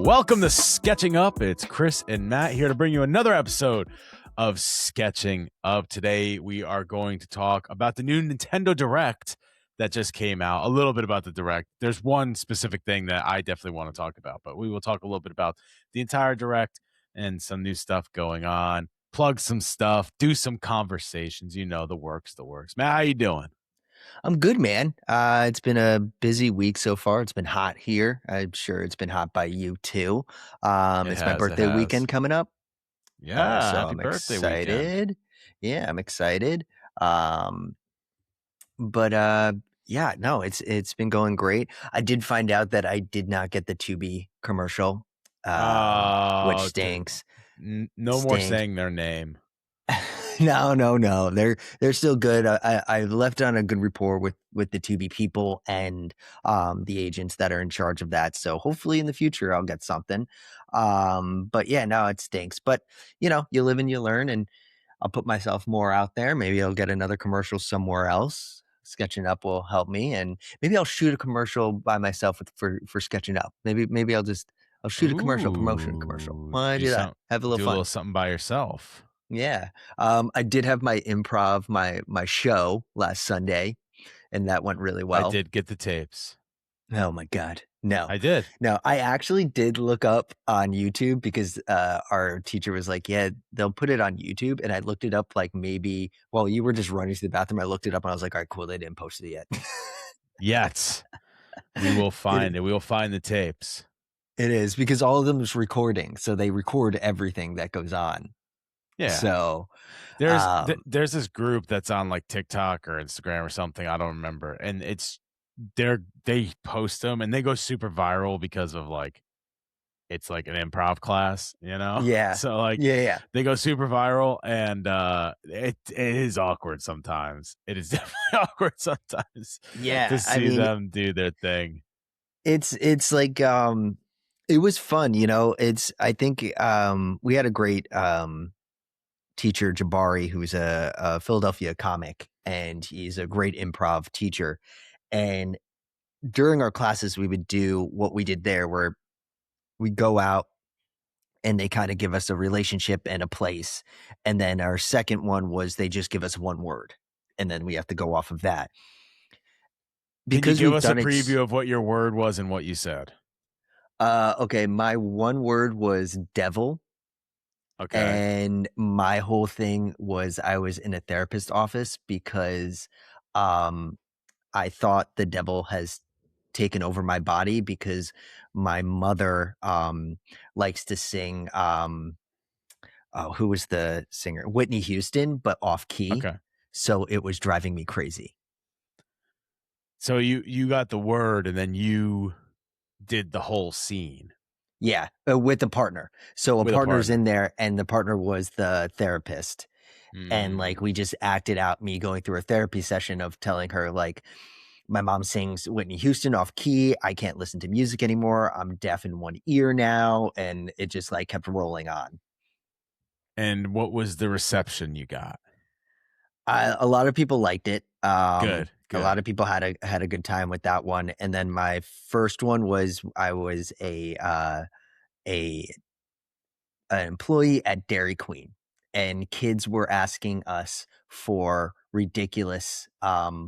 Welcome to Sketching Up. It's Chris and Matt here to bring you another episode of Sketching Up. Today we are going to talk about the new Nintendo Direct that just came out. A little bit about the Direct. There's one specific thing that I definitely want to talk about, but we will talk a little bit about the entire Direct and some new stuff going on. Plug some stuff, do some conversations. You know, the works. Matt, how you doing? I'm good, man. It's been a busy week so far. It's been hot here. I'm sure it's been hot by you too. It's my birthday weekend coming up. Yeah, So happy I'm birthday excited. weekend. Yeah, I'm excited. But yeah, no, it's been going great. I did find out that I did not get the Tubi commercial, which stinks. No more saying their name. No. They're still good. I left on a good rapport with the Tubi people and the agents that are in charge of that. So hopefully in the future I'll get something. But yeah, no, it stinks. But you know, you live and you learn, and I'll put myself more out there. Maybe I'll get another commercial somewhere else. Sketching Up will help me, and maybe I'll shoot a commercial by myself for Sketching Up. Maybe I'll shoot a promotion commercial. Why do that? Have a little fun. Do a little something by yourself. Yeah. I did have my improv, my show last Sunday, and that went really well. I did get the tapes. Oh my God. No. I did. No, I actually did look up on YouTube because our teacher was like, yeah, they'll put it on YouTube. And I looked it up like maybe while you were just running to the bathroom. I looked it up and I was like, all right, cool. They didn't post it yet. Yet. We will find it. We will find the tapes. It is because all of them is recording. So they record everything that goes on. Yeah. So there's this group that's on like TikTok or Instagram or something. I don't remember. And they post them and they go super viral because of like, it's like an improv class, you know? Yeah. So like, yeah. They go super viral and it is awkward sometimes. It is definitely awkward sometimes. Yeah. To see them do their thing. It's like, it was fun, you know. I think we had a great teacher, Jabari, who's a Philadelphia comic, and he's a great improv teacher. And during our classes, we would do what we did there, where we go out and they kind of give us a relationship and a place. And then our second one was they just give us one word, and then we have to go off of that. Because Can you give us a preview of what your word was and what you said? Okay, my one word was devil. Okay. And my whole thing was I was in a therapist's office because I thought the devil has taken over my body because my mother likes to sing who was the singer? Whitney Houston, but off key. Okay. So it was driving me crazy. So you got the word and then you did the whole scene. Yeah, with a partner. So a partner's in there, and the partner was the therapist. And like we just acted out me going through a therapy session of telling her like, my mom sings Whitney Houston off key. I can't listen to music anymore. I'm deaf in one ear now. And it just like kept rolling on. And what was the reception you got? A lot of people liked it. Good. A lot of people had a good time with that one. And then my first one was I was an employee at Dairy Queen, and kids were asking us for ridiculous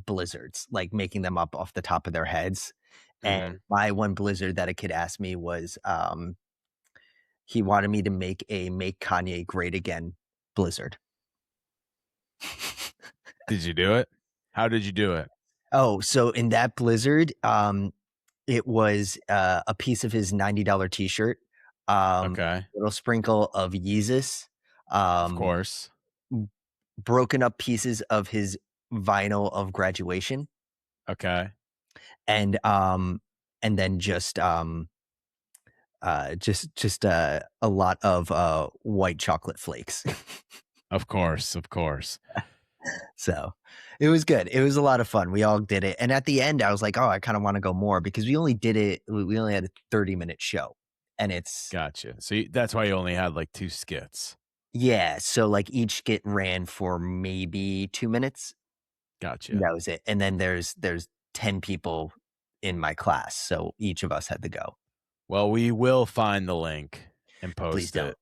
blizzards, like making them up off the top of their heads. And my one blizzard that a kid asked me was he wanted me to make Kanye great again blizzard. Did you do it? How did you do it? Oh, so in that blizzard, it was a piece of his $90 t-shirt. Okay. Little sprinkle of Yeezus. Of course. Broken up pieces of his vinyl of Graduation. Okay. And then just a lot of white chocolate flakes. Of course. So it was good. It was a lot of fun. We all did it. And at the end, I was like, oh, I kind of want to go more because we only had a 30-minute show. And it's gotcha. So that's why you only had like 2 skits. Yeah. So like each skit ran for maybe 2 minutes. Gotcha. That was it. And then there's 10 people in my class. So each of us had to go. Well, we will find the link and Please post don't. it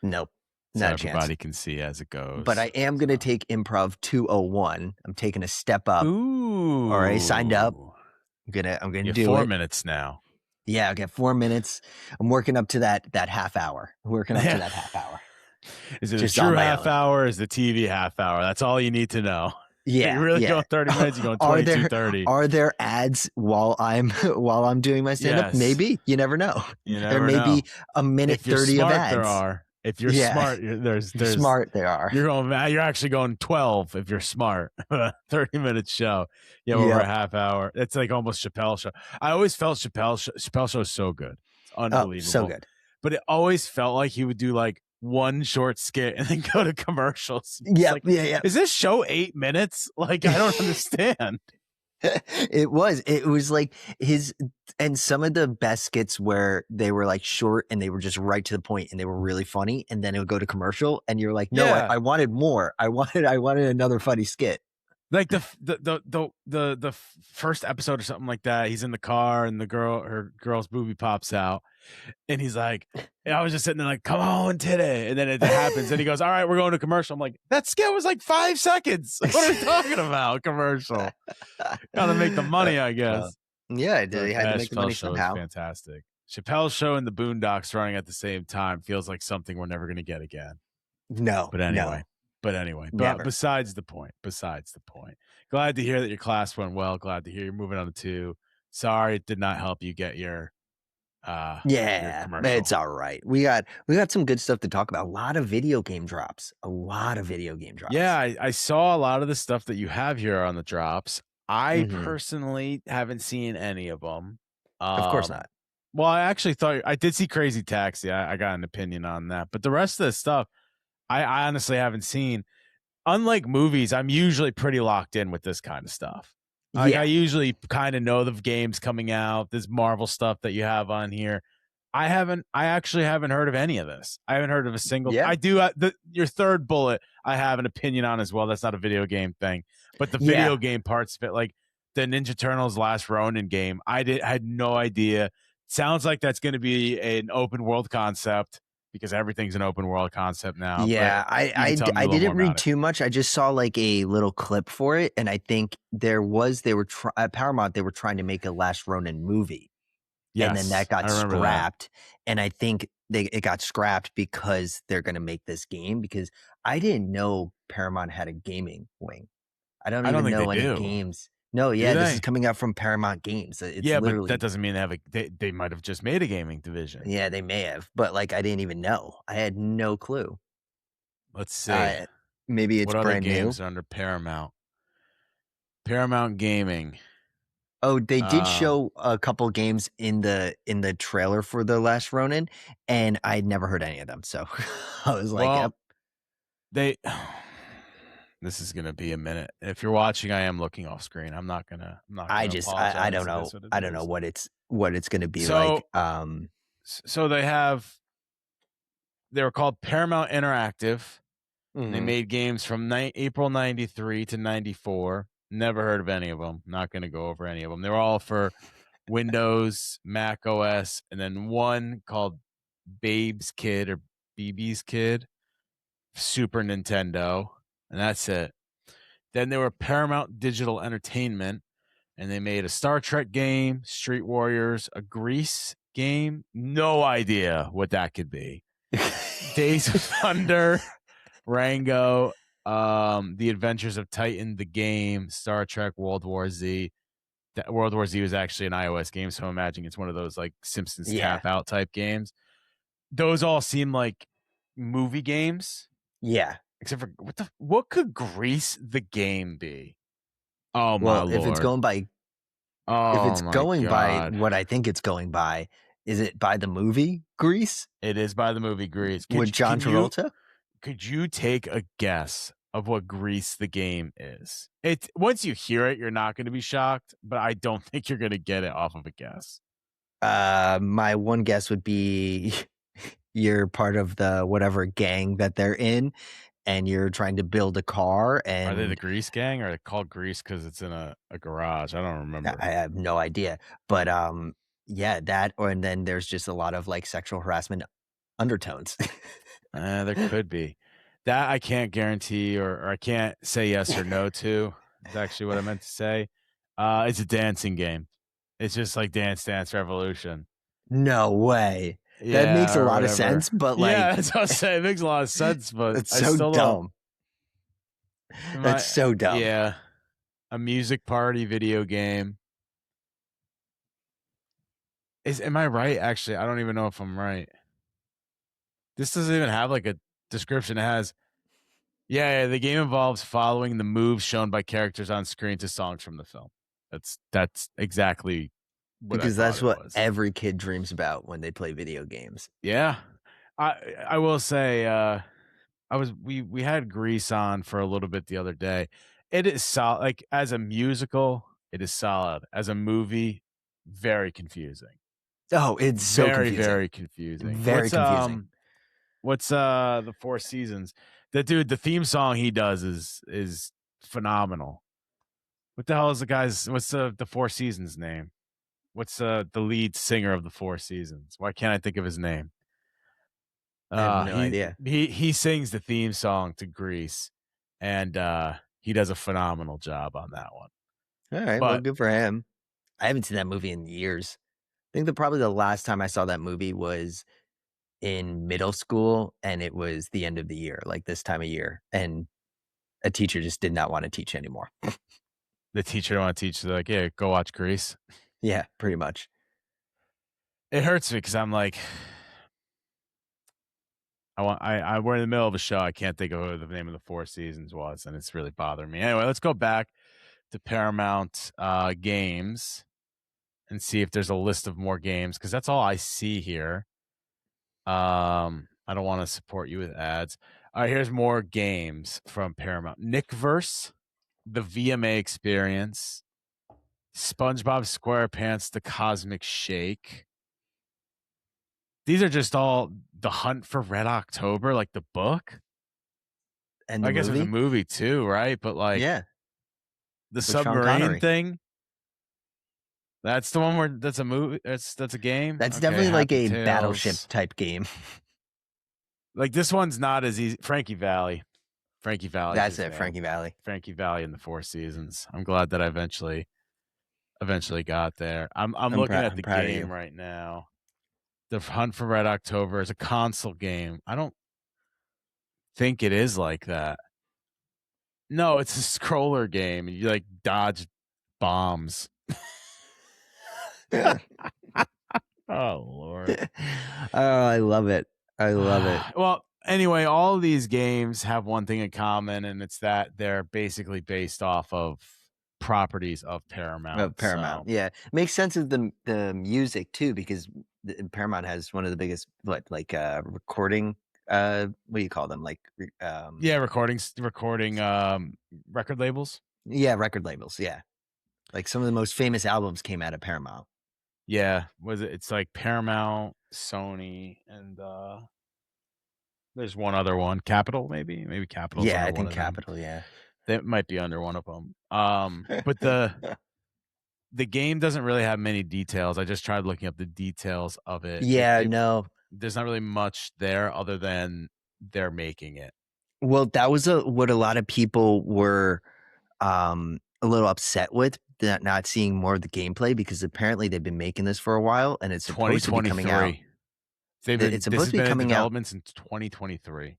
Nope. so Not a chance. everybody can see as it But I goes. am going to take Improv 201. I'm taking a step up. Ooh. All right, signed up. I'm gonna You have do 4 it. minutes now. Yeah, I got 4 minutes. I'm working up to that half hour. Working up to that half hour. Is it Just a true on my half own. hour? Is the TV half hour? That's all you need to know. Yeah, You're really yeah. going 30 minutes. You're going Are 22, 30. there ads while I'm doing my stand up? Yes. Maybe. You never know. You There never may know. be a minute If you're 30 of smart, ads. there are. If you're Yeah. smart, there's If you're smart, there are. You're actually going 12 if you're smart. 30-minute show. Yeah, over Yep. a half hour. It's like almost Chappelle show. I always felt Chappelle show is so good. It's unbelievable. Oh, so good. But it always felt like he would do like one short skit and then go to commercials. Yeah, like, yeah. Is this show 8 minutes? Like, I don't understand. It was like his, and some of the best skits where they were like short and they were just right to the point and they were really funny, and then it would go to commercial and you're like, no, Yeah. I wanted more. I wanted another funny skit. Like the first episode or something like that, he's in the car and her girl's boobie pops out, and he's like, and I was just sitting there like, come on today, and then it happens, and he goes, all right, we're going to commercial. I'm like, that skit was like 5 seconds. What are you talking about? Commercial. Gotta make the money, I guess. Yeah, they had to make the money somehow. Fantastic. Chappelle's show and the Boondocks running at the same time feels like something we're never gonna get again. No, But anyway. no. But besides the point. Glad to hear that your class went well. Glad to hear you're moving on to 2. Sorry it did not help you get your yeah, commercial. it's all right. We got some good stuff to talk about. A lot of video game drops. Yeah, I saw a lot of the stuff that you have here on the drops. I personally haven't seen any of them. Of course not. Well, I actually thought I did see Crazy Taxi. I got an opinion on that, but the rest of the stuff I honestly haven't seen. Unlike movies, I'm usually pretty locked in with this kind of stuff. Like, I usually kind of know the games coming out, this Marvel stuff that you have on here. I actually haven't heard of any of this. I haven't heard of a single. Yeah. I do. Your third bullet, I have an opinion on as well. That's not a video game thing, but the video game parts of it, like the Ninja Turtles Last Ronin game, I had no idea. Sounds like that's going to be an open world concept, because everything's an open world concept now. Yeah, I didn't read too much. I just saw like a little clip for it, and I think at Paramount they were trying to make a Last Ronin movie. Yes, and then that got scrapped. And I think it got scrapped because they're going to make this game, because I didn't know Paramount had a gaming wing. I don't even know any games. No, this is coming out from Paramount Games. It's but that doesn't mean they might have just made a gaming division. Yeah, they may have, but like I didn't even know. I had no clue. Let's see. Maybe it's what brand other games new. Are under Paramount? Paramount Gaming. Oh, they did show a couple games in the trailer for the Last Ronin, and I'd never heard any of them. So I was like, yep. This is gonna be a minute. If you're watching, I am looking off screen. I'm not gonna I don't know. I don't know what it's gonna be like. So they were called Paramount Interactive. Mm-hmm. They made games from April 93 to 94. Never heard of any of them. Not gonna go over any of them. They were all for Windows, Mac OS, and then one called Babe's Kid or BB's Kid, Super Nintendo. And that's it. Then they were Paramount Digital Entertainment, and they made a Star Trek game, Street Warriors, a Grease game. No idea what that could be. Days of Thunder, Rango, The Adventures of Titan, the game, Star Trek, World War Z. World War Z was actually an iOS game, so I'm imagining it's one of those like Simpsons tap out type games. Those all seem like movie games. Yeah. Except for what could Grease the game be? Oh my lord! If it's going by, by what I think it's going by, is it by the movie Grease? It is by the movie Grease. With John Travolta? Could you take a guess of what Grease the game is? Once you hear it, you're not going to be shocked, but I don't think you're going to get it off of a guess. My one guess would be you're part of the whatever gang that they're in, and you're trying to build a car. And are they the Grease gang, or are they called Grease because it's in a garage? I don't remember. I have no idea. But Yeah, that, or and then there's just a lot of like sexual harassment undertones. There could be. That I can't guarantee or I can't say yes or no to. Is actually what I meant to say. It's a dancing game. It's just like Dance Dance Revolution. No way. That makes Yeah, a or lot of whatever. sense, but Yeah, like that's what I say. It makes a lot of sense, but it's I so still don't. dumb. That's My so dumb. yeah, a music party video game. Am I right? Actually, I don't even know if I'm right. This doesn't even have like a description. It has yeah, the game involves following the moves shown by characters on screen to songs from the film. That's exactly what I Because thought that's it what was. every kid dreams about when they play video games. Yeah. I will say we had Grease on for a little bit the other day. It is solid. Like as a musical, it is solid. As a movie, very confusing. Oh, it's so Very, confusing. very confusing. Very confusing. What's the Four Seasons? The theme song he does is phenomenal. What the hell is the guy's what's the Four Seasons name? What's the lead singer of the Four Seasons? Why can't I think of his name? I have no He idea. he sings the theme song to Grease, and he does a phenomenal job on that one. All right, well, But good for him. I haven't seen that movie in years. I think probably the last time I saw that movie was in middle school, and it was the end of the year, like this time of year, and a teacher just did not want to teach anymore. the teacher don't want to teach. They're like, yeah, go watch Grease. Yeah, pretty much. It hurts me because I'm like, we're in the middle of a show. I can't think of what the name of the Four Seasons was, and it's really bothering me. Anyway, let's go back to Paramount games and see if there's a list of more games because that's all I see here. I don't want to support you with ads. All right, here's more games from Paramount. Nickverse, the VMA Experience, SpongeBob SquarePants, The Cosmic Shake. These are just all The Hunt for Red October, like the book. And the I guess there's a movie? movie too, right? But like Yeah, the with Sean submarine Connery. thing. That's the one where that's a movie. That's a game. That's Okay, definitely like Happy a battleship Tales. type game. Like this one's not as easy. Frankie Valley. Frankie Valley's That's his it, name. Frankie Valley. Frankie Valley in the Four Seasons. I'm glad that I eventually got there. I'm looking at I'm the proud of game you. right now. The Hunt for Red October is a console game. I don't think it is like that. No, it's a scroller game. You like dodge bombs. Oh Lord. Oh, I love it. I love it. Well, anyway, all of these games have one thing in common, and it's that they're basically based off of properties of Paramount. Paramount. So Yeah. Makes sense of the music too, because Paramount has one of the biggest recording what do you call them? Like yeah, recording record labels. yeah, record labels, yeah. Like some of the most famous albums came out of Paramount. Yeah, it's like Paramount, Sony, and there's one other one, Capital, maybe Capital's Yeah, under I one think of them. Capital, yeah. That might be under one of them. But the game doesn't really have many details. I just tried looking up the details of it. Yeah, no. There's not really much there other than they're making it. Well, that was what a lot of people were a little upset with, that not seeing more of the gameplay, because apparently they've been making this for a while and it's supposed to be coming out. 2023. It's This supposed has to be been in coming out. development since 2023.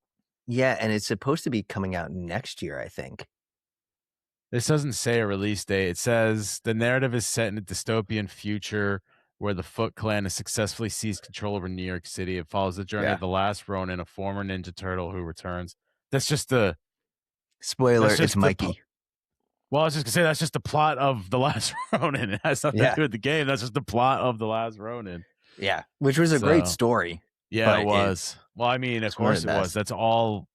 Yeah, and it's supposed to be coming out next year, I think. This doesn't say a release date. It says the narrative is set in a dystopian future where the Foot Clan has successfully seized control over New York City. It follows the journey of the Last Ronin, a former Ninja Turtle who returns. That's just the spoiler. It's Mikey. Well, I was just gonna say that's just the plot of the Last Ronin. It has nothing to do with the game. That's just the plot of the Last Ronin. Yeah, which was a great story. Yeah, it was. Well, I mean, of course it was. That's all.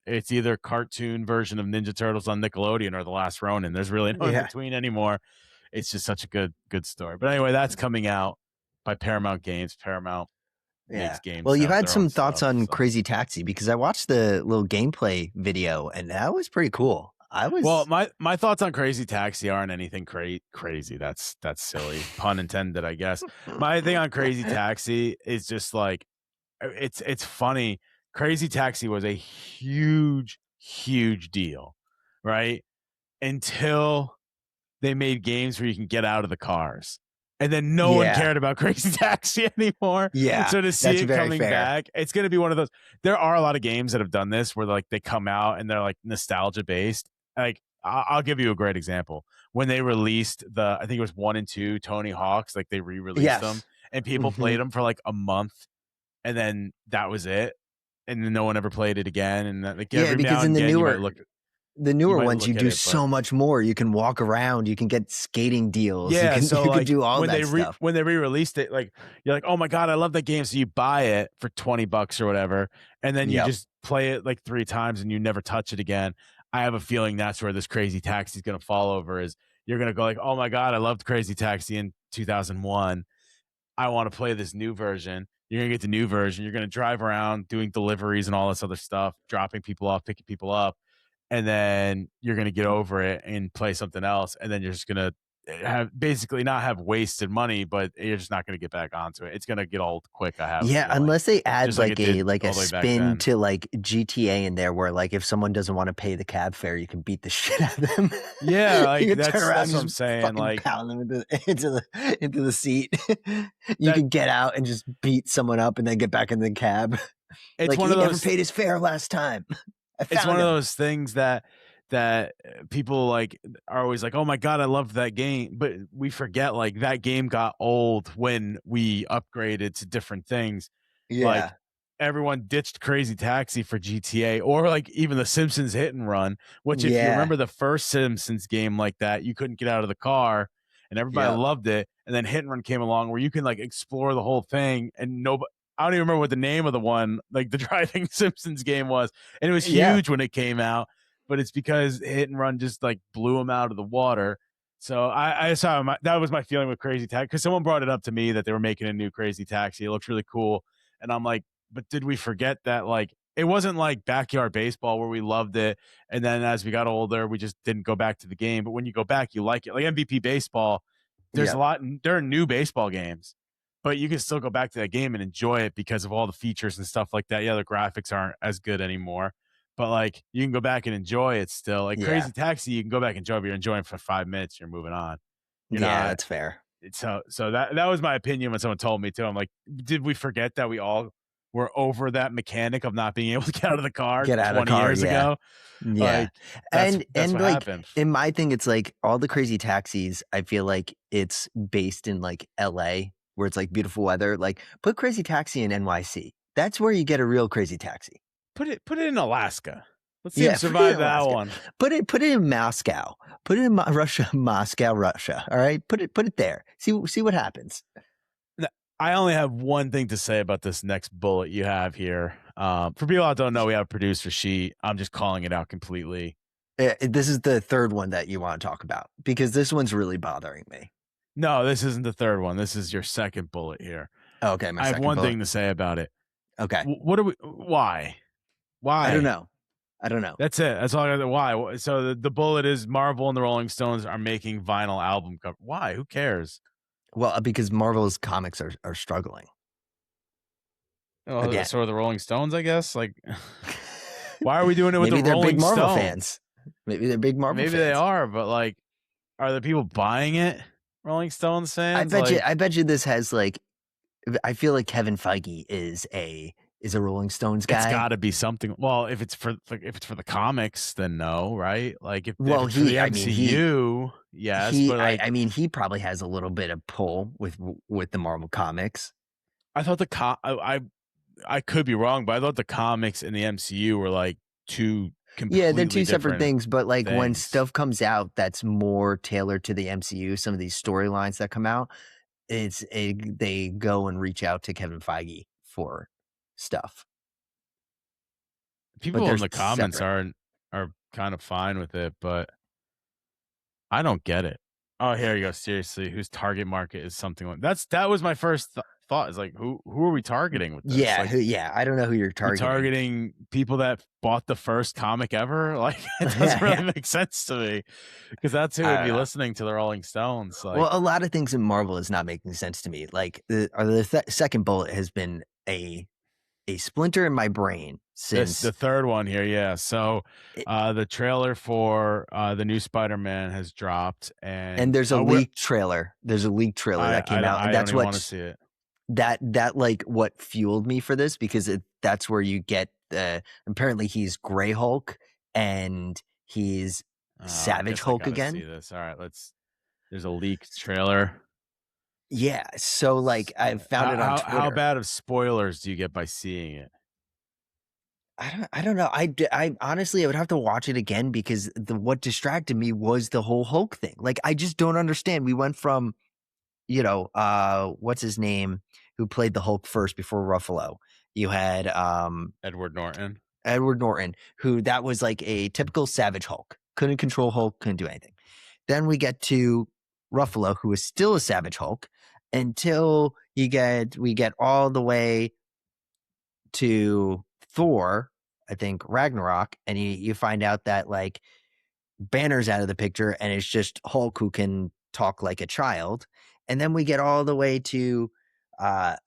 It's either cartoon version of Ninja Turtles on Nickelodeon or The Last Ronin. There's really no in between anymore. It's just such a good story. But anyway, that's coming out by Paramount Games. Paramount makes games. Well, you had some thoughts on Crazy Taxi, because I watched the little gameplay video and that was pretty cool. I Well, was my thoughts on Crazy Taxi aren't anything crazy. That's silly, pun intended, I guess. My thing on Crazy Taxi is just like it's funny. Crazy Taxi was a huge deal, right? Until they made games where you can get out of the cars. And then no one yeah, cared about Crazy Taxi anymore. yeah, So to see that's it very coming fair. back, it's going to be one of those. There are a lot of games that have done this where like they come out and they're like nostalgia based. Like I'll give you a great example. When they released I think it was 1 and 2 Tony Hawk's, like they re-released them Yes. and people Hmm. played them for like a month and then that was it. And then no one ever played it again. And like Yeah, every now because in and again the you newer might ones, you look at do it, but so much more. You can walk around, you can get skating deals, you yeah, can so you can like do all that stuff. when they re-released it, like you're like, "Oh my god, I love that game." So you buy it for $20 or whatever, and then you Yep. just play it like 3 times and you never touch it again. I have a feeling that's where this Crazy Taxi is going to fall over is you're going to go like, "Oh my god, I loved Crazy Taxi in 2001. I want to play this new version." You're going to get the new version. You're going to drive around doing deliveries and all this other stuff, dropping people off, picking people up, and then you're going to get over it and play something else, and then you're just going to have basically not have wasted money, but you're just not going to get back onto it. It's going to get old quick, I have a Yeah, feeling, unless they add just like it did like a all the way back spin then. to like GTA in there where like if someone doesn't want to pay the cab fare, you can beat the shit out of them. Yeah, like You can turn around that's and what I'm just saying. fucking Like pound them into the seat. You that, can get out and just beat someone up and then get back in the cab. it's Like one he of never those paid his fare last time. I it's one found of him. those things that people like are always like, "Oh my god, I loved that game," but we forget like that game got old when we upgraded to different things. Like Yeah. everyone ditched Crazy Taxi for GTA or like even the Simpsons Hit and Run, which if you Yeah. remember the first Simpsons game like that, you couldn't get out of the car and everybody Yep. loved it. And then Hit and Run came along where you can like explore the whole thing and nobody I don't even remember what the name of the one, like the driving Simpsons game was. And it was Yeah. huge when it came out, but it's because Hit and Run just like blew them out of the water. So I saw that was my feeling with Crazy Taxi because someone brought it up to me that they were making a new Crazy Taxi. It looks really cool. And I'm like, but did we forget that like it wasn't like backyard baseball where we loved it and then as we got older we just didn't go back to the game, but when you go back you like it. Like MVP baseball, there's a Yep. lot there are new baseball games, but you can still go back to that game and enjoy it because of all the features and stuff like that. Yeah, the graphics aren't as good anymore, but like you can go back and enjoy it still. Like Yeah. Crazy Taxi you can go back and enjoy, but you're enjoying it for 5 minutes, you're moving on. You're Yeah, not. that's fair. So that was my opinion when someone told me to. I'm like, did we forget that we all were over that mechanic of not being able to get out of the car Get out of the 20 car, years yeah. ago? Yeah. Like that's And what like happened. in my thing, it's like all the Crazy Taxis, I feel like it's based in like LA where it's like beautiful weather. Like put Crazy Taxi in NYC. That's where you get a real Crazy Taxi. Put it in Alaska. Let's see him Yeah, put it in survive that Alaska. one. Put it in Moscow. Put it in Russia, Moscow, Russia. All right, put it there. See what happens. I only have one thing to say about this next bullet you have here. For people that don't know, we have a producer sheet. I'm just calling it out completely. This is the third one that you want to talk about because this one's really bothering me. No, this isn't the third one. This is your second bullet here. Okay, my I have second one bullet. thing to say about it. Okay, What are we? Why? I don't Why? know. I don't know. That's it. That's all I got. Why? So the bullet is Marvel and the Rolling Stones are making vinyl album cover. Why? Who cares? Well, because Marvel's comics are struggling Oh, again. so are the Rolling Stones, I guess. Like, why are we doing it with the Maybe they're big Rolling Marvel Stones? fans. Maybe they're big Marvel Maybe fans. they are, but like, are the people buying it? Rolling Stones fans? I bet you this has like I feel like Kevin Feige is a Rolling Stones guy. It's got to be something. Well, if it's for the comics, then no, right? Like if Well, it's for the I mean, MCU, yes, but like I mean, he probably has a little bit of pull with the Marvel comics. I thought I could be wrong, but I thought the comics and the MCU were like two completely Yeah, they're two separate different things, but like when things. stuff comes out that's more tailored to the MCU, some of these storylines that come out, they go and reach out to Kevin Feige for stuff, but People they're in the comments separate. are kind of fine with it, but I don't get it. Oh, here you go. Seriously, whose target market is something like that was my first thought. It's like, who are we targeting with this? Yeah, Like, I don't know who you're we targeting. targeting people that bought the first comic ever? Like, it doesn't Yeah, really make sense to me, because that's who I would don't be know. listening to the Rolling Stones. Like, Well, a lot of things in Marvel is not making sense to me. Like the second bullet has been a splinter in my brain since the third one here, yeah. So, it, the trailer for the new Spider-Man has dropped, and and there's a leaked trailer. There's a leaked trailer that came out, and I don't that's even want to what see it. that like what fueled me for this because that's where you get apparently he's Gray Hulk and he's I Savage guess I Hulk gotta see again. this. All right, there's a leaked trailer. Yeah, so like I found it on How Twitter. bad of spoilers do you get by seeing it? I don't know. I honestly I would have to watch it again because what distracted me was the whole Hulk thing. Like I just don't understand. We went from, what's his name who played the Hulk first before Ruffalo. You had Edward Norton. Edward Norton, who that was like a typical Savage Hulk. Couldn't control Hulk, couldn't do anything. Then we get to Ruffalo, who is still a Savage Hulk, until we get all the way to Thor, I think Ragnarok, and you find out that like Banner's out of the picture and it's just Hulk who can talk like a child. And then we get all the way to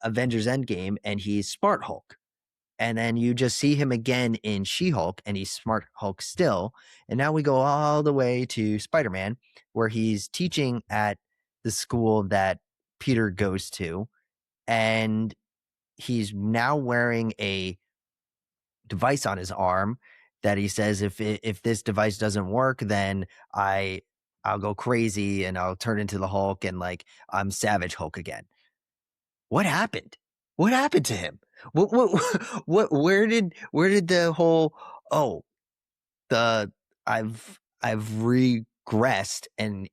Avengers Endgame and he's Smart Hulk. And then you just see him again in She-Hulk and he's Smart Hulk still. And now we go all the way to Spider-Man where he's teaching at the school that Peter goes to and he's now wearing a device on his arm that he says if this device doesn't work, then I'll go crazy and I'll turn into the Hulk and like I'm Savage Hulk again. What happened? What happened to him? What where did the whole oh the I've regressed and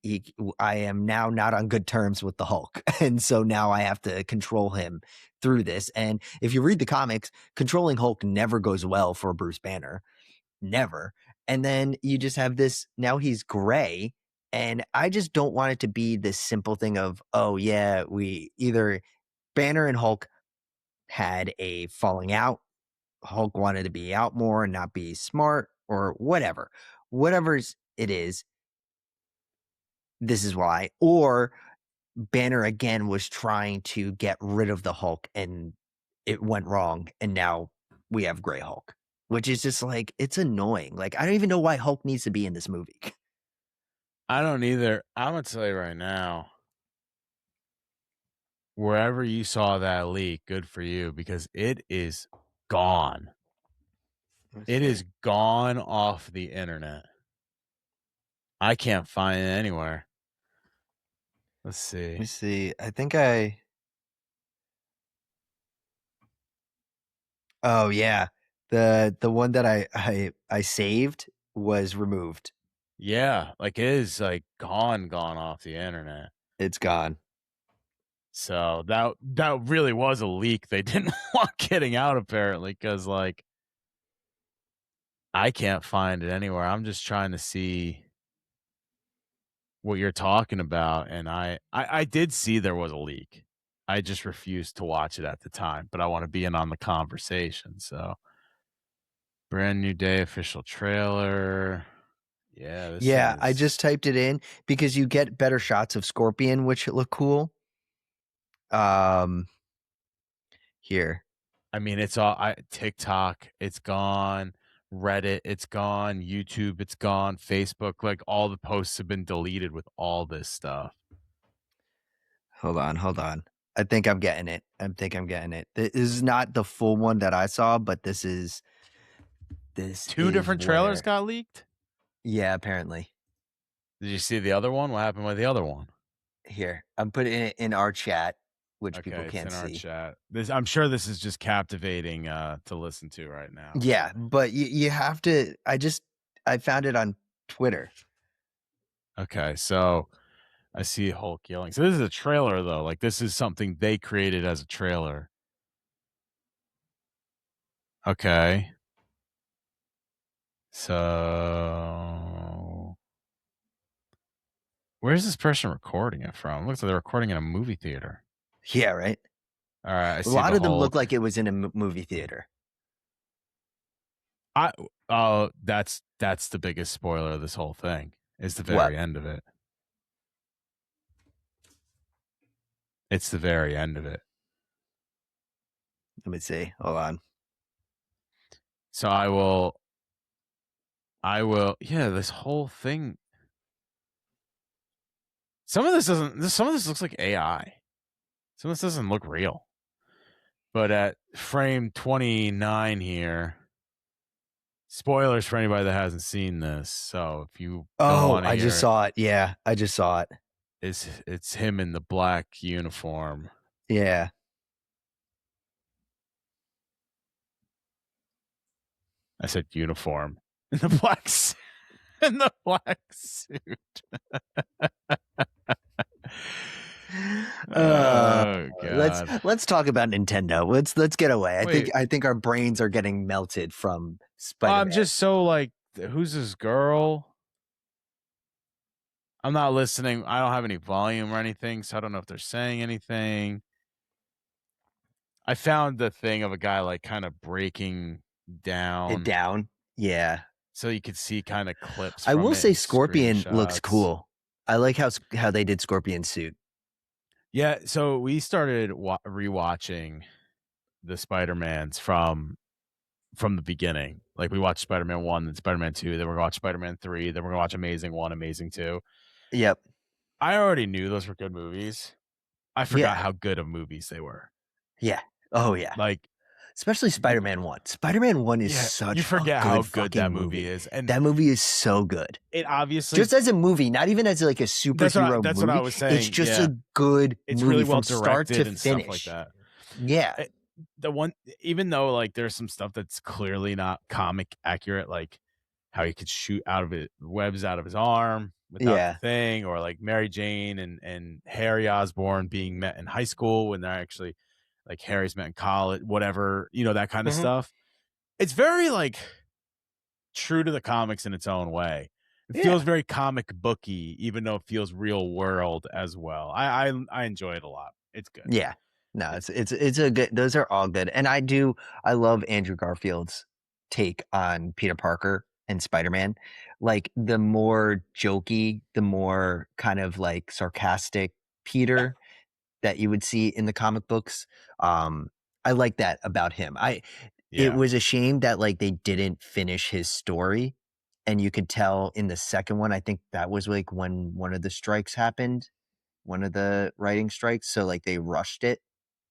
I am now not on good terms with the Hulk. And so now I have to control him through this. And if you read the comics, controlling Hulk never goes well for Bruce Banner. Never. And then you just have this now he's gray. And I just don't want it to be this simple thing of, oh yeah, we either Banner and Hulk had a falling out. Hulk wanted to be out more and not be smart or whatever. Whatever's it is, this is why. Or Banner again was trying to get rid of the Hulk and it went wrong. And now we have Gray Hulk, which is just like, it's annoying. Like, I don't even know why Hulk needs to be in this movie. I don't either. I'm gonna tell you right now, wherever you saw that leak, good for you, because it is gone. It is gone off the internet. I can't find it anywhere. Let's see. Let me see. I think oh yeah. The one that I saved was removed. Yeah, like it is like gone off the internet. It's gone. So that really was a leak they didn't want getting out apparently, because like I can't find it anywhere. I'm just trying to see what you're talking about, and I did see there was a leak. I just refused to watch it at the time, but I want to be in on the conversation. So, brand new day official trailer. Yeah, this Yeah, I is. just typed it in because you get better shots of Scorpion, which look cool. Here. I mean, it's all TikTok. It's gone. Reddit. It's gone. YouTube. It's gone. Facebook. Like all the posts have been deleted with all this stuff. Hold on. I think I'm getting it. This is not the full one that I saw, but this is Two different trailers got leaked. Yeah, apparently. Did you see the other one? What happened with the other one? Here, I'm putting it in our chat, which Okay, people it's can't in our see. chat. I'm sure this is just captivating to listen to right now. Yeah, but you have to. I found it on Twitter. Okay, so I see Hulk yelling. So this is a trailer though. Like this is something they created as a trailer. Okay. So where's this person recording it from? Looks like they're recording in a movie theater. Yeah, right. All right, I A see lot the of them look Hulk. like it was in a movie theater. That's the biggest spoiler of this whole thing. Is the What? very end of it. It's the very end of it. Let me see. Hold on. So yeah, this whole thing. Some of this looks like AI. Some of this doesn't look real. But at frame 29 here, spoilers for anybody that hasn't seen this. So if you don't Oh, want to I hear just saw it. Yeah, I just saw it. it's him in the black uniform. Yeah. I said uniform. In the black in the black suit. Oh god. Let's talk about Nintendo. Let's get away. Wait, I think our brains are getting melted from Spider-Man. I'm just so like, who's this girl? I'm not listening. I don't have any volume or anything, so I don't know if they're saying anything. I found the thing of a guy like kind of breaking It down, down. Yeah. so you could see kind of clips I from will it say and Scorpion looks screenshots. cool. I like how they did Scorpion's suit. Yeah, so we started rewatching the Spider-Mans from the beginning. Like we watched Spider-Man 1, then Spider-Man 2, then we're gonna watch Spider-Man 3, then we're gonna watch Amazing 1, Amazing 2. Yep. I already knew those were good movies. I forgot Yeah. how good of movies they were. Yeah. Oh yeah. Like, Especially Spider-Man 1. Spider-Man 1 is yeah, such you a forget how good good that fucking movie is. And That movie is so good. it obviously, Just as a movie, not even as like a superhero that's what I movie. was saying. It's just Yeah. a good It's movie really well from start directed to and finish. stuff like that. Yeah. The one, even though like there's some stuff that's clearly not comic accurate, like how he could shoot out of it webs out of his arm without Yeah. the thing, or like Mary Jane and Harry Osborn being met in high school when they're actually like Harry's met in college, whatever, that kind of Mhm. stuff. It's very like true to the comics in its own way. It Yeah. feels very comic booky, even though it feels real world as well. I enjoy it a lot. It's good. Yeah. No, it's a good, those are all good. And I love Andrew Garfield's take on Peter Parker and Spider-Man. Like the more jokey, the more kind of like sarcastic Peter that you would see in the comic books. I like that about him. It Yeah. was a shame that like they didn't finish his story. And you could tell in the second one, I think that was like when one of the strikes happened, one of the writing strikes. So like they rushed it.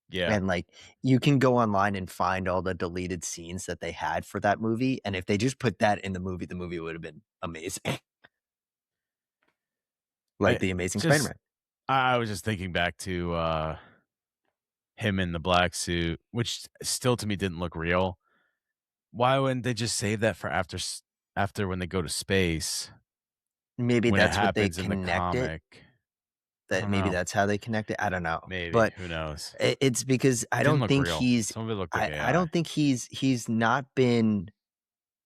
Yeah. And like you can go online and find all the deleted scenes that they had for that movie. And if they just put that in the movie would have been amazing. Like the Amazing Spider-Man. I was just thinking back to him in the black suit, which still to me didn't look real. Why wouldn't they just save that for after when they go to space? Maybe When it that's what they happens in the connect it. comic. I That don't maybe know. that's how they connect it. I don't know. Maybe. But Who knows? it's because I It didn't don't look think real. Some of it looked like AI. I don't think he's not been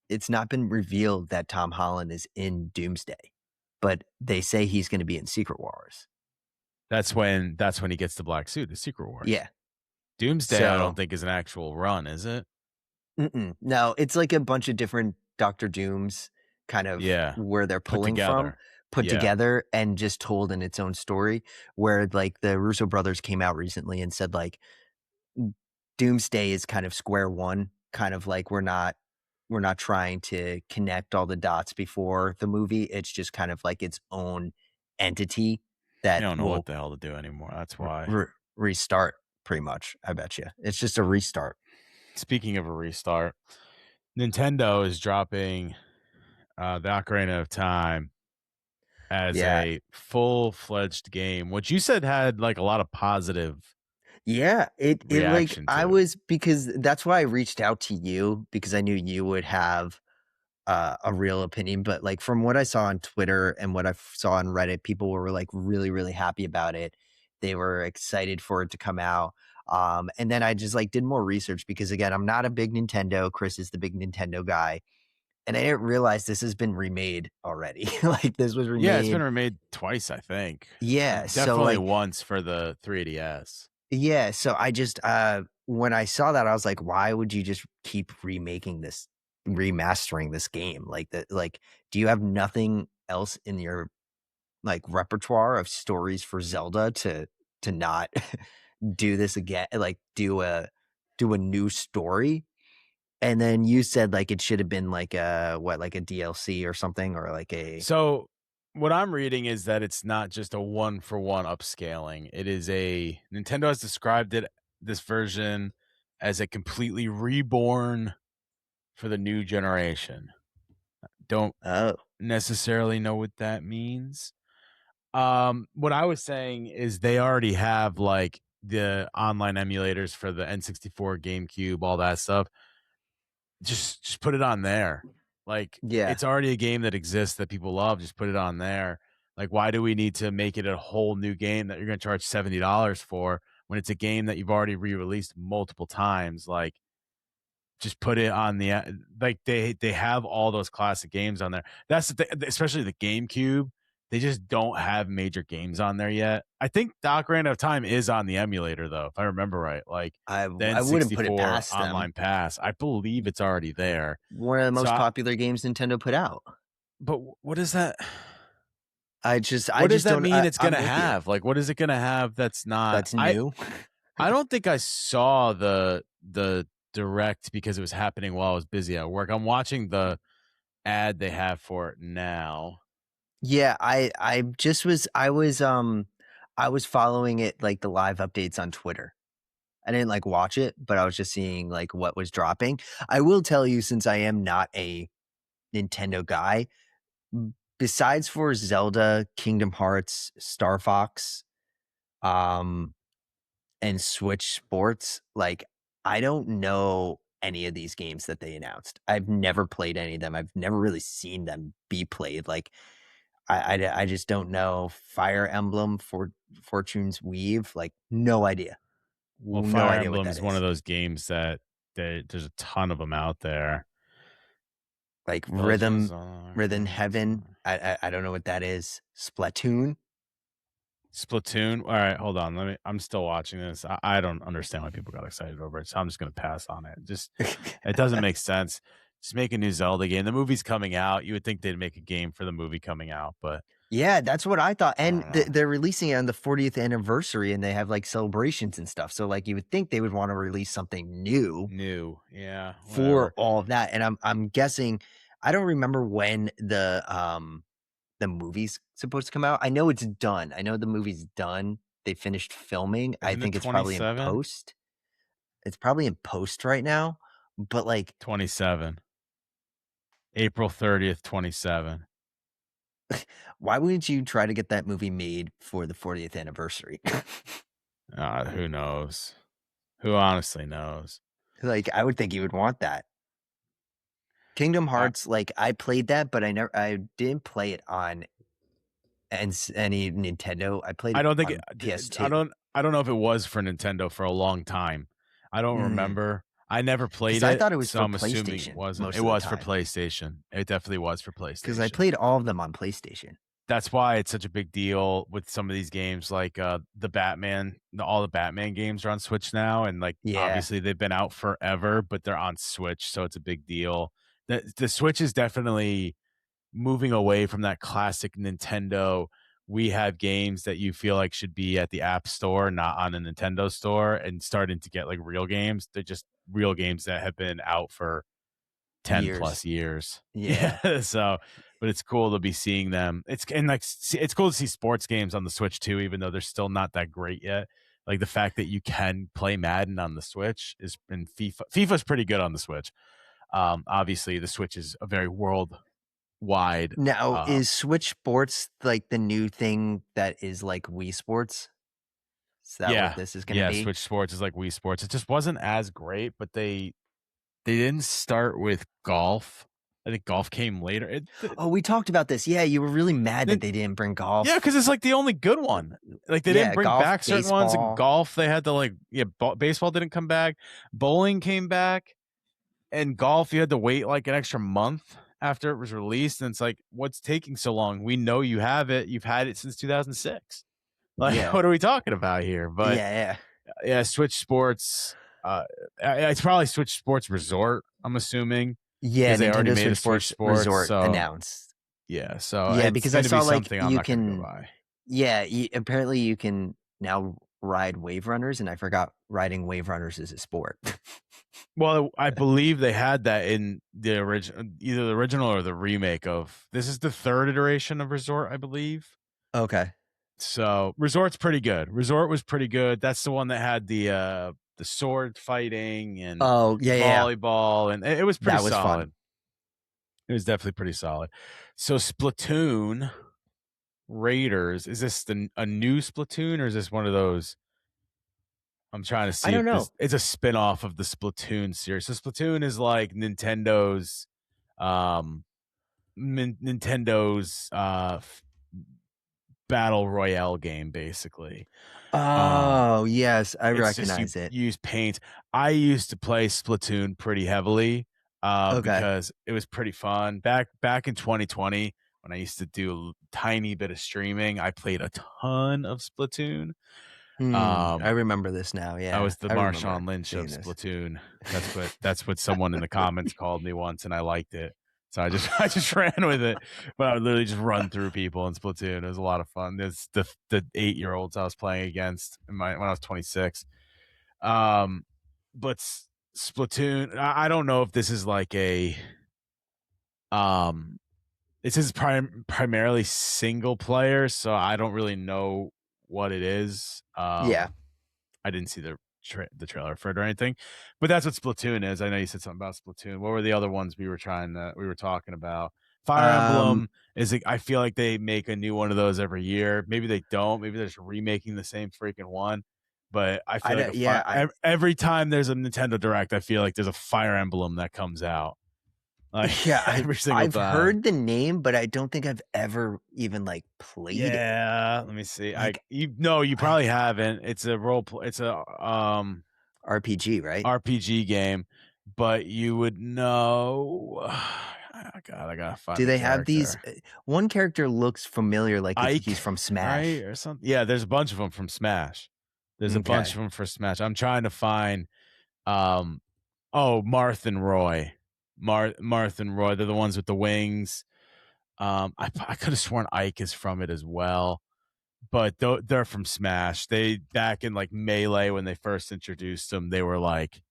it's not been revealed that Tom Holland is in Doomsday. But they say he's going to be in Secret Wars. That's when he gets the black suit, the Secret Wars. Yeah. Doomsday, I don't think is an actual run, is it? No, it's like a bunch of different Doctor Dooms kind of where they're pulling from, put together and just told in its own story, where like the Russo brothers came out recently and said like Doomsday is kind of square one, kind of like we're not trying to connect all the dots before the movie. It's just kind of like its own entity that I don't know will what the hell to do anymore. That's why. Restart pretty much. I bet you it's just a restart. Speaking of a restart, Nintendo is dropping the Ocarina of Time as a full-fledged game, which you said had like a lot of positive it like reaction I to. was, because that's why I reached out to you, because I knew you would have a real opinion. But like from what I saw on Twitter and what I saw on Reddit, people were like really, really happy about it. They were excited for it to come out. And then I just like did more research because again, I'm not a big Nintendo. Chris is the big Nintendo guy. And I didn't realize this has been remade already. Like this was remade. Yeah, it's been remade twice, I think. Yeah. Definitely once for the 3DS. Yeah, so I just when I saw that, I was like, why would you just keep remastering this game? Like that, like, do you have nothing else in your like repertoire of stories for Zelda to not do this again? Like do a new story? And then you said like it should have been like a what, like a DLC or something, or like a So what I'm reading is that it's not just a one for one upscaling. It is a Nintendo has described it this version as a completely reborn for the new generation. Don't oh necessarily know what that means. What I was saying is they already have like the online emulators for the N64, GameCube, all that stuff. Just put it on there. Like yeah. it's already a game that exists that people love. Just put it on there. Like why do we need to make it a whole new game that you're going to charge $70 for when it's a game that you've already re-released multiple times? Like just put it on the like they have all those classic games on there. That's the thing, especially the GameCube. They just don't have major games on there yet. I think Ocarina of Time is on the emulator though, if I remember right. Like the I wouldn't put it N64 past them. online pass, I believe it's already there. One of the So, most popular games Nintendo put out. but what is that? I What does just that don't. mean? It's I'm gonna with you. have like what is it gonna have? That's not. That's new. I don't think I saw the direct because it was happening while I was busy at work. I'm watching the ad they have for it now. Yeah, I just was I was following it like the live updates on Twitter. I didn't like watch it, but I was just seeing like what was dropping. I will tell you, since I am not a Nintendo guy, besides for Zelda, Kingdom Hearts, Star Fox, um, and Switch Sports, like I don't know any of these games that they announced. I've never played any of them. I've never really seen them be played. Like I just don't know. Fire Emblem for Fortune's Weave, like no idea. Well, No Fire idea what Emblem that is one of is. those games that there's a ton of them out there. Like Legend of Zelda, Rhythm Ocarina of Heaven. Time. I don't know what that is. Splatoon. Splatoon. All right, hold on. I'm still watching this. I don't understand why people got excited over it, so I'm just gonna pass on it. Just it doesn't make sense. Just make a new Zelda game. The movie's coming out. You would think they'd make a game for the movie coming out, but Yeah, that's what I thought. I And don't know. they're releasing it on the 40th anniversary, and they have like celebrations and stuff. So like you would think they would want to release something new New, yeah, for whatever. all of that. And I'm guessing I don't remember when the movie's supposed to come out. I know it's done. I know the movie's done. They finished filming. I Isn't it think it's probably in 27? post. It's probably in post right now. But like 27. April 30th, 27. why wouldn't you try to get that movie made for the 40th anniversary? Who knows? Who honestly knows? Like I would think you would want that. Kingdom I Hearts, like I played that, but I didn't play it on any Nintendo. I played I it don't think on PS2. I don't know if it was for Nintendo for a long time. I don't Mm. remember. I never Because played I it, thought it was so for I'm assuming it PlayStation wasn't. It most of the was for time. PlayStation. It definitely was for Because I PlayStation. played all of them on PlayStation. That's why it's such a big deal with some of these games like the Batman, all the Batman games are on Switch now and like Yeah, obviously they've been out forever, but they're on Switch, so it's a big deal. The Switch is definitely moving away from that classic Nintendo. We have games that you feel like should be at the App Store, not on a Nintendo store, and starting to get like real games. They're just real games that have been out for 10 years. plus years. Yeah. Yeah. So, but it's cool to be seeing them. It's cool to see sports games on the Switch too, even though they're still not that great yet. Like the fact that you can play Madden on the Switch is in FIFA. FIFA's pretty good on the Switch. Obviously the Switch is a very worldwide Now, is Switch Sports like the new thing that is like Wii Sports? Is that what yeah, this is going to yeah. be? Switch Sports is like Wii Sports. It just wasn't as great, but they didn't start with golf. I think golf came later. Oh, we talked about this. Yeah, you were really mad that Then they didn't bring yeah, golf. because it's like the only good one. Like they didn't Yeah, bring golf, back certain ones. In baseball. golf, they had to like baseball didn't come back. Bowling came back, and golf you had to wait like an extra month after it was released. And it's like, what's taking so long? We know you have it. You've had it since 2006. Like, Yeah. what are we talking about here? But Yeah, yeah. Yeah, Switch Sports. It's probably Switch Sports Resort, I'm assuming, Yeah, because they already Nintendo made a Switch Switch Sports Sports. Resort So announced. yeah, so Yeah, it's because I going to be saw like something I'm you not going to go can. by. Yeah, apparently you can now ride wave runners, and I forgot riding wave runners is a sport. Well, I believe they had that in the original, either the original or the remake of. This is the third iteration of Resort, I believe. Okay. So Resort's pretty good. Resort was pretty good. That's the one that had the sword fighting and Oh yeah. volleyball, and it was pretty That was fun. solid. It was definitely pretty solid. So Splatoon Raiders, is this a new Splatoon, or is this one of those? I'm trying to I see don't if know. this it's a spin-off of the Splatoon series. So Splatoon is like Nintendo's um Nintendo's battle royale game, basically. Oh yes, I It's just you recognize it. use paint. I used to play Splatoon pretty heavily Okay. because it was pretty fun. Back in 2020, when I used to do a tiny bit of streaming, I played a ton of Splatoon. I Um, remember this now. I Yeah, was the I remember Marshawn Lynch of seeing this. Splatoon. That's what someone in the comments called me once, and I liked it. So I just I just ran with it, but I would literally just run through people in Splatoon. It was a lot of fun. There's the 8-year-olds I was playing against when I was 26. But Splatoon, I don't know if this is like a this is primarily single player, so I don't really know what it is. Yeah. I didn't see the trailer for it or anything, but that's what Splatoon is. I know you said something about Splatoon. What were the other ones we were talking about? Fire Um. Emblem I feel like they make a new one of those every year. Maybe they don't. Maybe they're just remaking the same freaking one. But I I feel like don't. Yeah. every time there's a Nintendo Direct, I feel like there's a Fire Emblem that comes out. Like Yeah. every single I've time. heard the name, but I don't think I've ever even like played it. Yeah, let me see. Like you I probably haven't. It's a it's a RPG, right? RPG game, but you would know. Oh God, I gotta find Do the they have these? character. One character looks familiar, like Ike, he's from right, Smash. or something. Yeah, there's a bunch of them from Smash. There's a bunch Okay. of them for Smash. I'm trying to find. Um, oh, Marth and Roy, Marth and Roy. They're the ones with the wings. I could have sworn Ike is from it as well, but they're from Smash. They back in like Melee when they first introduced them, they were like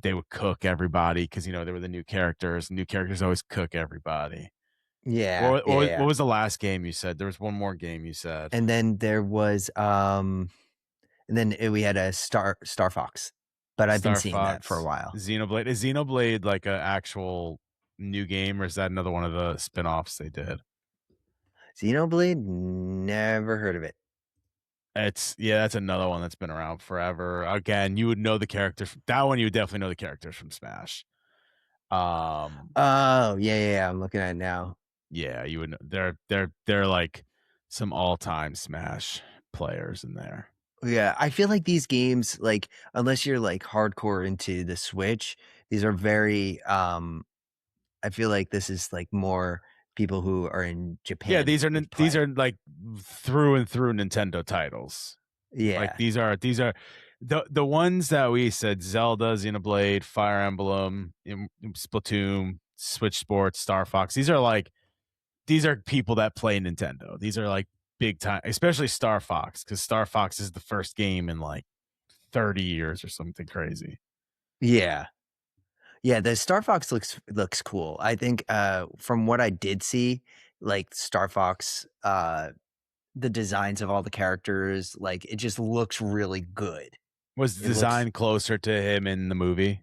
they would cook everybody because they were the new characters. New characters always cook everybody. Yeah. What Yeah. was the last game you said? There was one more game you said. And then there was and then we had a Star Fox, but I've been Star seeing that for a Fox, while. Xenoblade. Is Xenoblade like an actual new game, or is that another one of the spin-offs they did? Xenoblade, never heard of it. That's another one that's been around forever. Again, you would know the characters. That one you would definitely know the characters from Smash. Oh yeah. I'm looking at it now. Yeah, you would know. They're like some all-time Smash players in there. Yeah, I feel like these games, like unless you're like hardcore into the Switch, these are very. I feel like this is like more people who are in Yeah, Japan would these play. are like through and through Nintendo titles. Like Yeah, these are the ones that we said: Zelda, Xenoblade, Fire Emblem, Splatoon, Switch Sports, Star Fox. These are people that play Nintendo. These are like big time, especially Star Fox, because Star Fox is the first game in like 30 years or something crazy. yeah. Yeah, the Star Fox looks cool. I think from what I did see, like Star Fox, the designs of all the characters, like it just looks really good. Was the It looks design closer to him in the movie,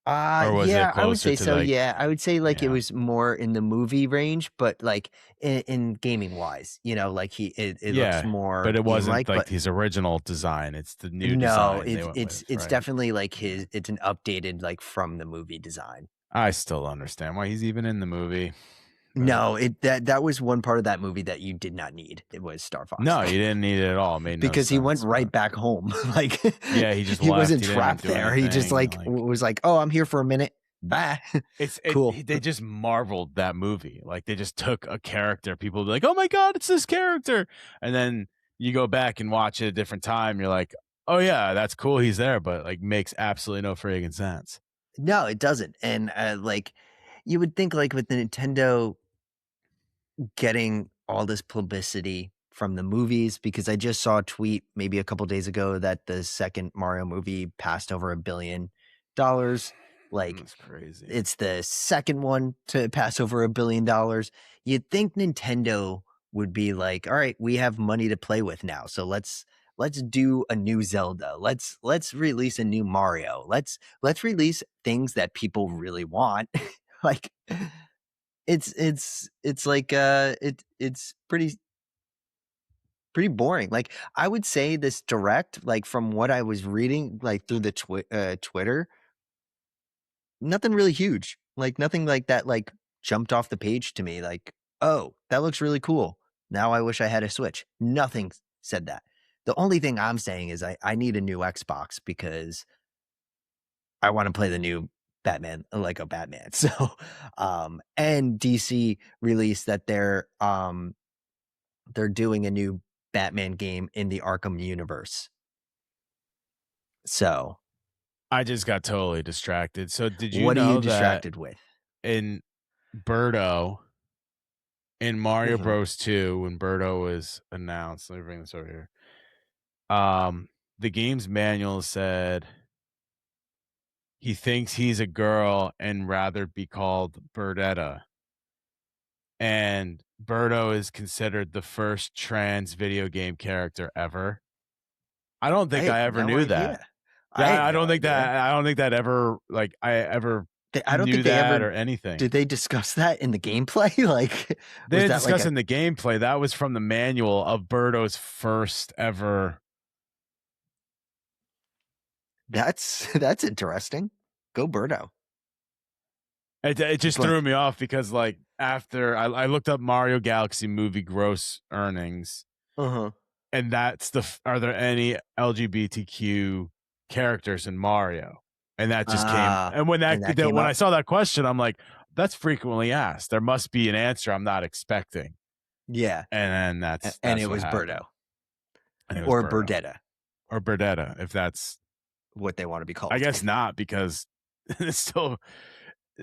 or was it yeah, I would closer say to so. like, Yeah, I would say like it yeah, was more in the movie range, but like in gaming wise, like it looks yeah, but more it game wasn't like, like but his original design. It's the new no, design they went with, it's right? definitely like Yeah. it's an updated like from the movie design. I still don't understand why he's even in the movie, but No, that was one part of that movie that you did not need. It was Star Fox. no, you didn't need it at all. It made no Because he went sense. right But back home. Like yeah, he just he left. wasn't He didn't even trapped do there. He just anything. like Like was like, "Oh, I'm here for a minute. Bye." Cool. they just marveled that movie. Like they just took a character. People would be like, "Oh my god, it's this character," and then you go back and watch it a different time. You're like, oh yeah, that's cool. He's there, but like makes absolutely no friggin' sense. No, it doesn't. And like you would think like with the Nintendo getting all this publicity from the movies, because I just saw a tweet maybe a couple days ago that the second Mario movie passed over $1 billion. Like That's crazy. it's the second one to pass over $1 billion. You'd think Nintendo would be like, all right, we have money to play with now. So let's do a new Zelda. Let's release a new Mario. Let's release things that people really want. Like it's like it's pretty boring. Like I would say this direct, like from what I was reading, like through the Twitter, nothing really huge. Like nothing like that like jumped off the page to me like, "Oh, that looks really cool. Now I wish I had a Switch." Nothing said that. The only thing I'm saying is I need a new Xbox because I want to play the new Batman, Lego Batman. So, and DC released that they're doing a new Batman game in the Arkham universe. So, I just got totally distracted. So did you what are you know that distracted with? in Birdo in Mario Mhm. Bros. 2, when Birdo was announced, let me bring this over here. The game's manual said he thinks he's a girl and rather be called Birdetta. And Birdo is considered the first trans video game character ever. I don't I think had I ever no knew that. idea. I Yeah, had no idea. I don't think that ever like I ever I don't knew think they that or ever anything. did they discuss that in the gameplay? Like, They was didn't that like discuss a in the gameplay. That was from the manual of Birdo's first ever. that's interesting. Go Birdo. It just But threw me off because like after I looked up Mario Galaxy movie gross earnings, uh-huh. and that's are there any LGBTQ characters in Mario? And that just came. And when And that came when I up. saw that question, I'm like, that's frequently asked. There must be an answer I'm not expecting. Yeah. And then And that's it what was happened. Birdo And it was or Birdo Birdetta, or Birdetta, if that's. what they want to be I called. guess not, because it's still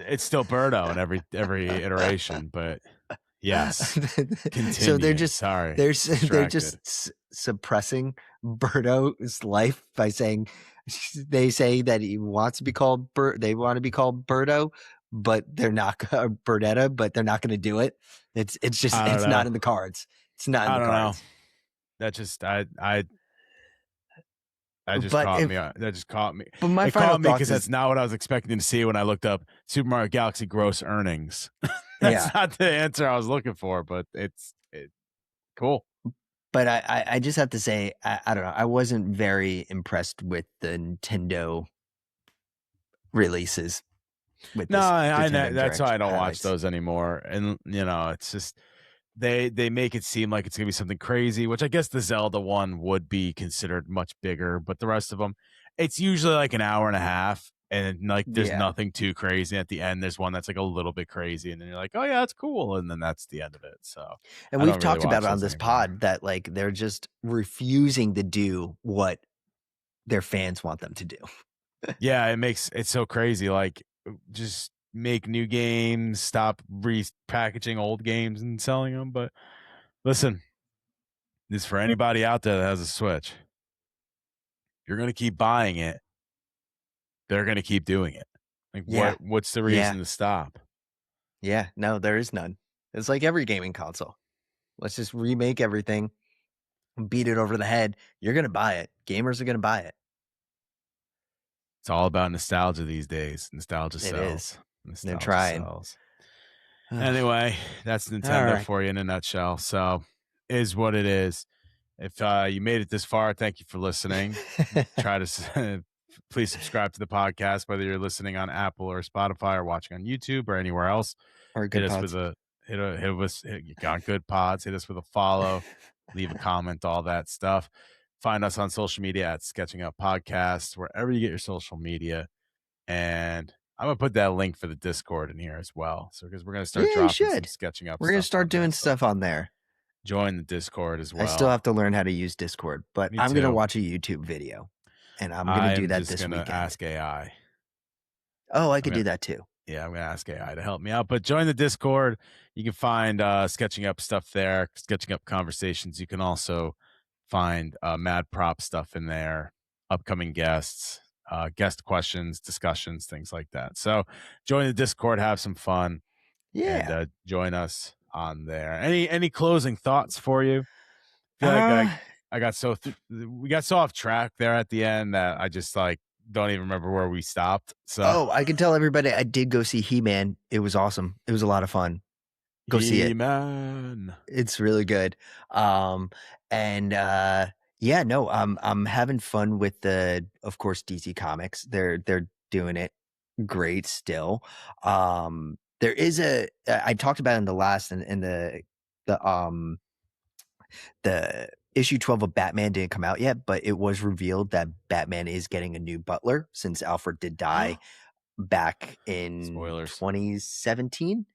Birdo in every iteration. But yes, So they're continue. just Sorry, they're distracted. just suppressing Birdo's life by saying they say that he wants to be called they want to be called Birdo, but they're not Birdetta, but they're not going to do it. It's just I don't it's not know. in the cards. It's not in I the don't know. cards. That just that just But caught if me. That just caught me. but my It final caught me thoughts because is that's not what I was expecting to see when I looked up Super Mario Galaxy gross earnings. yeah. That's not the answer I was looking for, but it's cool. But I just have to say I don't know. I wasn't very impressed with the Nintendo releases with No, this I Nintendo know that's why Direct I don't watch highlights. those anymore. And it's just they make it seem like it's gonna be something crazy, which I guess the Zelda one would be considered much bigger, but the rest of them, it's usually like an hour and a half, and like there's Yeah. nothing too crazy. At the end, there's one that's like a little bit crazy, and then you're like, oh yeah, that's cool, and then that's the end of it. So And I we've don't really talked about watch it on those this anymore. pod that like they're just refusing to do what their fans want them to do. Yeah, it's so crazy. Like, just make new games, stop repackaging old games and selling them. But listen, this is for anybody out there that has a Switch. You're gonna keep buying it. They're gonna keep doing it. Like, Yeah. what's the Yeah. reason to stop? Yeah. No, there is none. It's like every gaming console. Let's just remake everything, beat it over the head. You're going to buy it. Gamers are going to buy it. It's all about nostalgia these days. Nostalgia It is. sells. They're Nostalgia trying. sells. All Anyway, that's Nintendo right. for you in a nutshell. So, is what it is. If you made it this far, thank you for listening. Try to please subscribe to the podcast, whether you're listening on Apple or Spotify or watching on YouTube or anywhere else. Or Hit good us with pods. a hit a hit us. You got good pods. Hit us with a follow, leave a comment, all that stuff. Find us on social media at Sketching Up Podcast, wherever you get your social media. And I'm gonna put that link for the Discord in here as well. So because we're gonna start Yeah, you dropping some should. sketching up We're going to stuff start on there. doing So stuff on there. join the Discord as I still well. have to learn how to use Discord, but Me I'm going to too. watch a YouTube video. and I'm gonna do I'm that just this gonna weekend. ask AI. Oh, I I'm could gonna do that too. Yeah, I'm gonna ask AI to help me out. But join the Discord. You can find sketching up stuff there, sketching up conversations. You can also find mad prop stuff in there, upcoming guests, guest questions, discussions, things like that. So join the Discord, have some fun, and Yeah. join us on there. Any closing thoughts for you? I feel like Uh, I got we got so off track there at the end that I just like don't even remember where we stopped. So oh, I can tell everybody I did go see He-Man. It was awesome. It was a lot of fun. Go see it. He-Man. It's really good. Um, and yeah, no, I'm having fun with of course, DC Comics. They're doing it great still. There is I talked about in the last in the the issue 12 of Batman didn't come out yet, but it was revealed that Batman is getting a new butler since Alfred did die back in Spoilers. 2017.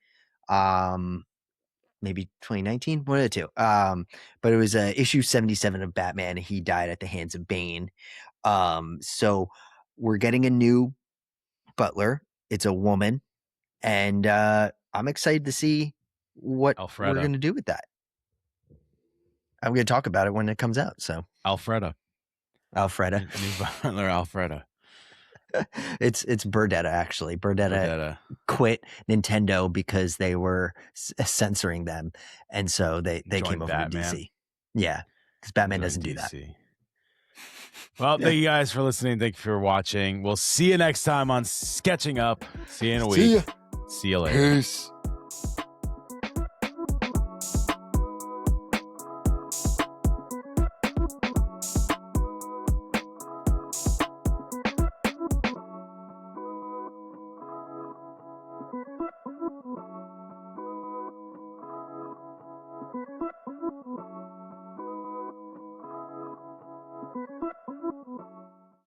Maybe 2019, one of the two. But it was issue 77 of Batman. He died at the hands of Bane. So we're getting a new butler. It's a woman, and I'm excited to see what we're Alfreda. gonna do with that. I'm gonna talk about it when it comes out. So Alfreda. Alfreda, New butler Alfreda. it's Burdetta actually. Burdetta Verdetta. quit Nintendo because they were censoring them, and so they Join came over to Batman. DC. Yeah, because Batman Join doesn't do that. DC. Well, thank you guys for listening. Thank you for watching. We'll see you next time on Sketching Up. See you in a week. See ya. See you later. Peace.